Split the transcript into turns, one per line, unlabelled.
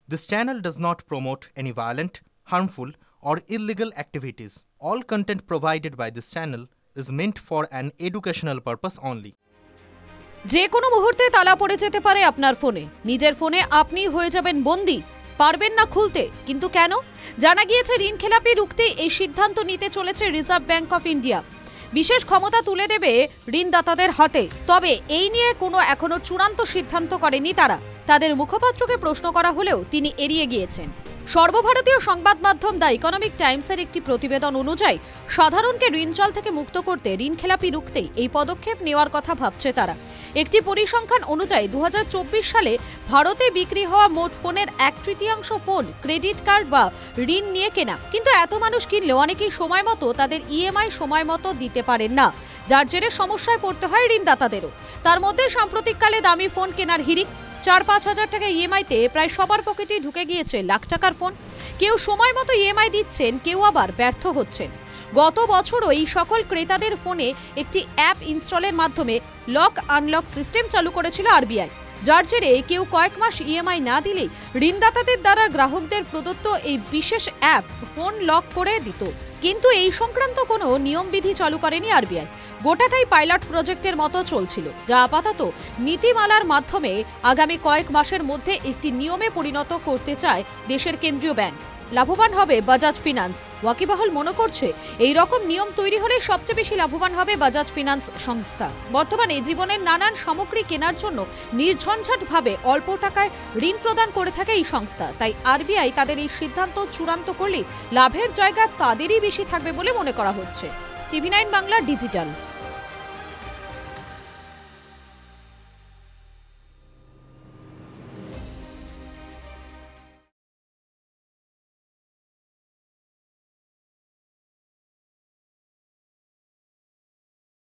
This channel does not promote any violent, harmful, or illegal activities. All content provided by this channel is meant for an educational purpose only.
যে কোনো মুহূর্তে তালা পড়ে যেতে পারে আপনার ফোনে। নিজের ফোনে আপনি হয়ে যাবেন বন্দী, পারবেন না খুলতে। কিন্তু কেন? জানা গিয়েছে ঋণ খেলাপি রুখতে এই সিদ্ধান্ত নিতে চলেছে রিজার্ভ ব্যাংক অফ ইন্ডিয়া। বিশেষ ক্ষমতা তুলে দেবে ঋণদাতাদের হাতে। তবে এই নিয়ে কোনো এখনো চূড়ান্ত সিদ্ধান্ত করেনি তারা। তাদের মুখপাত্রকে প্রশ্ন করা হলেও তিনি এড়িয়ে গিয়েছেন। সর্বভারতীয় সংবাদ মাধ্যম দ্য ইকোনমিক টাইমসের একটি প্রতিবেদন অনুযায়ী সাধারণকে ঋণজাল থেকে মুক্ত করতে ঋণ খেলাপি রুখতেই এই পদক্ষেপ নেওয়ার কথা ভাবছে তারা। একটি পরিসংখ্যান অনুযায়ী 2024 সালে ভারতে বিক্রি হওয়া মোট ফোনের 1/3 ফোন ক্রেডিট কার্ড বা ঋণ নিয়ে কেনা। কিন্তু এত মানুষ কিনলেও অনেকেই সময় মতো তাদের ইএমআই সময় মতো দিতে পারেন না, যার জেরে সমস্যায় পড়তে হয় ঋণদাতাদেরও। তার মধ্যে সাম্প্রতিককালে দামি ফোন কেনার হিড়িক। 4-5 হাজার টাকা ইএমআইতে প্রায় সবার পকেটে ঢুকে গিয়েছে লাখ টাকার ফোন। কেউ সময় মতো ইএমআই দিচ্ছেন, কেউ আবার ব্যর্থ হচ্ছেন। গত বছরও এই সকল ক্রেতাদের ফোনে একটি অ্যাপ ইনস্টলের মাধ্যমে লক আনলক সিস্টেম চালু করেছিল আরবিআই, যার জেরে কেউ কয়েক মাস ইএমআই না দিলেই ঋণদাতাদের দ্বারা গ্রাহকদের প্রদত্ত এই বিশেষ অ্যাপ ফোন লক করে দিত। কিন্তু এই সংক্রান্ত কোনো নিয়মবিধি চালু করেনি আরবিআই। গোটাটাই পাইলট প্রজেক্টের মতো চলছিল, যা আপাতত নীতিমালার মাধ্যমে আগামী কয়েক মাসের মধ্যে একটি নিয়মে পরিণত করতে চায় দেশের কেন্দ্রীয় ব্যাংক। লাভবান হবে বাজাজ ফিন্যান্স। ওয়াকিবহাল মনে করছে এই রকম নিয়ম তৈরি হলে সবচেয়ে বেশি লাভবান হবে বাজাজ ফিন্যান্স সংস্থা। বর্তমানে জীবনের নানান সামগ্রী কেনার জন্য নির্ঝঞ্ঝাটভাবে অল্প টাকায় ঋণ প্রদান করে থাকে এই সংস্থা। তাই আরবিআই তাদের এই সিদ্ধান্ত চূড়ান্ত করলে লাভের জায়গা তাদেরই বেশি থাকবে বলে মনে করা হচ্ছে। TV9 Bangla digital.